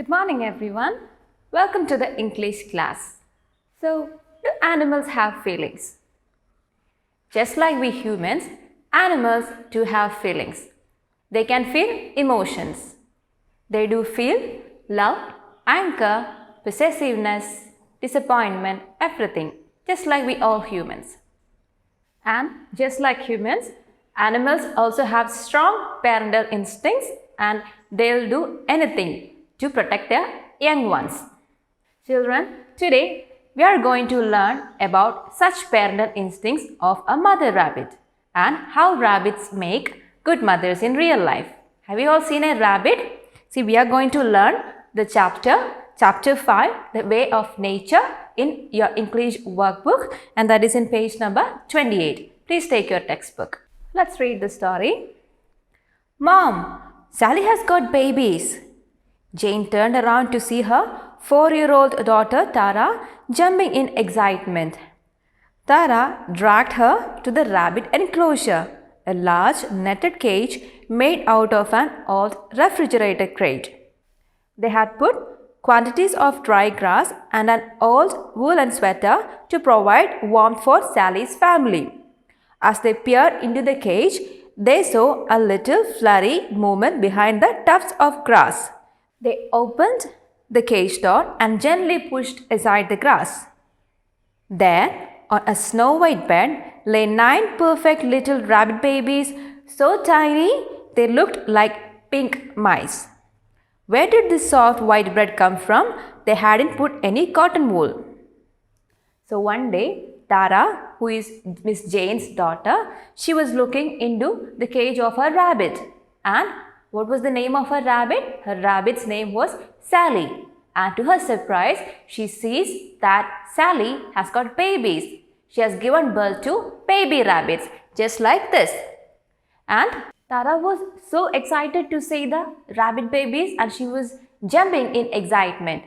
Good morning everyone. Welcome to the English class. So, do animals have feelings? Just like we humans, animals do have feelings. They can feel emotions. They do feel love, anger, possessiveness, disappointment, everything, just like we all humans. And just like humans, animals also have strong parental instincts and they'll do anything to protect their young ones. Children, today we are going to learn about such parental instincts of a mother rabbit and how rabbits make good mothers in real life. Have you all seen a rabbit? See, we are going to learn the chapter 5, The Way of Nature in your English workbook, and that is in page number 28. Please take your textbook. Let's read the story. Mom, Sally has got babies. Jane turned around to see her 4-year-old daughter Tara jumping in excitement. Tara dragged her to the rabbit enclosure, a large netted cage made out of an old refrigerator crate. They had put quantities of dry grass and an old woolen sweater to provide warmth for Sally's family. As they peered into the cage, they saw a little flurry movement behind the tufts of grass. They opened the cage door and gently pushed aside the grass. There, on a snow-white bed, lay 9 perfect little rabbit babies, so tiny they looked like pink mice. Where did this soft white bread come from? They hadn't put any cotton wool. So one day, Tara, who is Miss Jane's daughter, she was looking into the cage of her rabbit. And what was the name of her rabbit? Her rabbit's name was Sally. And to her surprise, she sees that Sally has got babies. She has given birth to baby rabbits, just like this. And Tara was so excited to see the rabbit babies and she was jumping in excitement.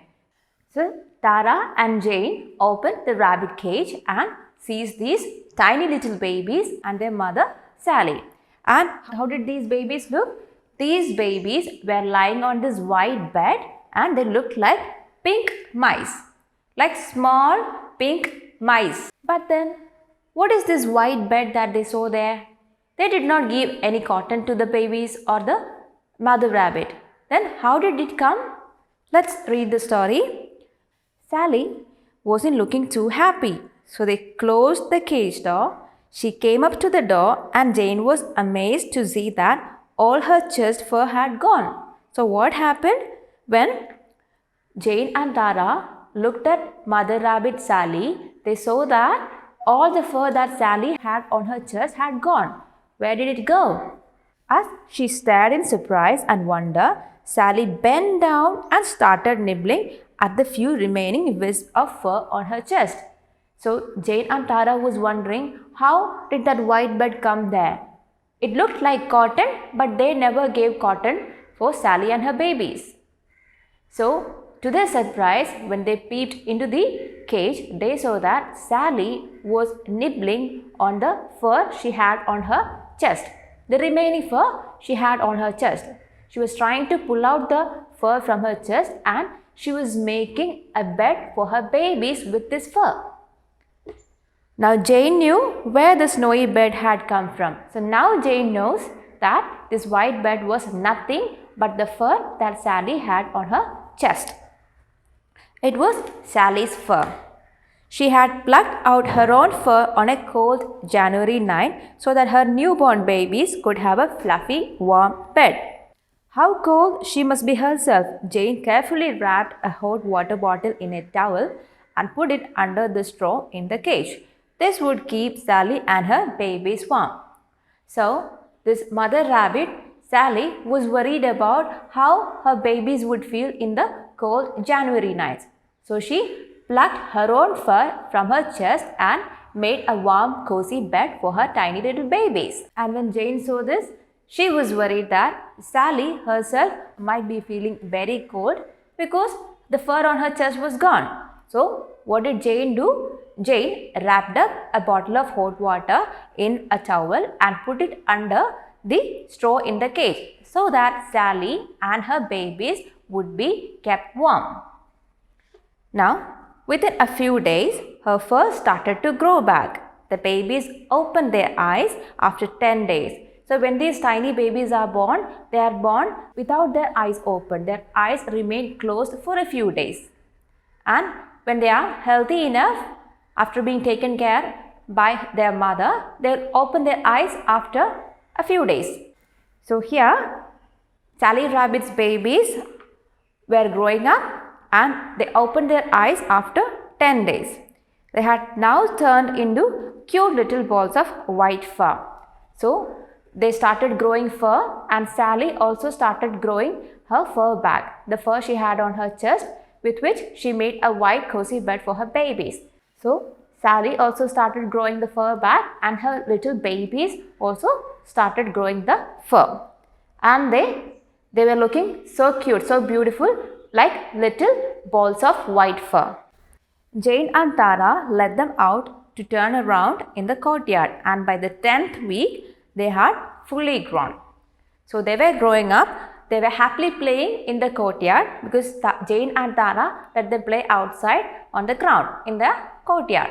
So Tara and Jane opened the rabbit cage and sees these tiny little babies and their mother Sally. And how did these babies look? These babies were lying on this white bed and they looked like pink mice, like small pink mice. But then, what is this white bed that they saw there? They did not give any cotton to the babies or the mother rabbit. Then how did it come? Let's read the story. Sally wasn't looking too happy, so they closed the cage door. She came up to the door and Jane was amazed to see that all her chest fur had gone. So what happened? When Jane and Tara looked at Mother Rabbit Sally, they saw that all the fur that Sally had on her chest had gone. Where did it go? As she stared in surprise and wonder, Sally bent down and started nibbling at the few remaining wisps of fur on her chest. So Jane and Tara was wondering, how did that white bed come there? It looked like cotton, but they never gave cotton for Sally and her babies. So, to their surprise, when they peeped into the cage, they saw that Sally was nibbling on the fur she had on her chest. The remaining fur she had on her chest. She was trying to pull out the fur from her chest and she was making a bed for her babies with this fur. Now Jane knew where the snowy bed had come from. So now Jane knows that this white bed was nothing but the fur that Sally had on her chest. It was Sally's fur. She had plucked out her own fur on a cold January night so that her newborn babies could have a fluffy, warm bed. How cold she must be herself. Jane carefully wrapped a hot water bottle in a towel and put it under the straw in the cage. This would keep Sally and her babies warm. So, this mother rabbit, Sally, was worried about how her babies would feel in the cold January nights. So, she plucked her own fur from her chest and made a warm, cozy bed for her tiny little babies. And when Jane saw this, she was worried that Sally herself might be feeling very cold because the fur on her chest was gone. So, what did Jane do? Jane wrapped up a bottle of hot water in a towel and put it under the straw in the cage so that Sally and her babies would be kept warm. Now, within a few days, her fur started to grow back. The babies opened their eyes after 10 days. So when these tiny babies are born, they are born without their eyes open. Their eyes remain closed for a few days. And when they are healthy enough, after being taken care by their mother, they open their eyes after a few days. So here, Sally Rabbit's babies were growing up and they opened their eyes after 10 days. They had now turned into cute little balls of white fur. So they started growing fur, and Sally also started growing her fur back, the fur she had on her chest, with which she made a white cozy bed for her babies. So Sally also started growing the fur back, and her little babies also started growing the fur. And they were looking so cute, so beautiful, like little balls of white fur. Jane and Tara led them out to turn around in the courtyard, and by the 10th week, they had fully grown. So they were growing up. They were happily playing in the courtyard because Jane and Tara let them play outside on the ground in the courtyard.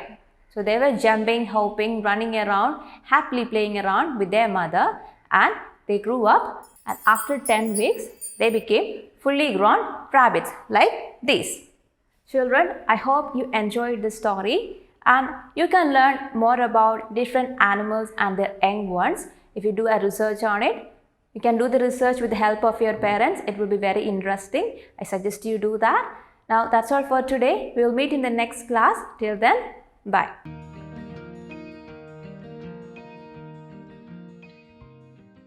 So they were jumping, hopping, running around, happily playing around with their mother, and they grew up, and after 10 weeks, they became fully grown rabbits like this. Children, I hope you enjoyed this story, and you can learn more about different animals and their young ones if you do a research on it. You can do the research with the help of your parents. It will be very interesting. I suggest you do that. Now that's all for today. We will meet in the next class. Till then, bye.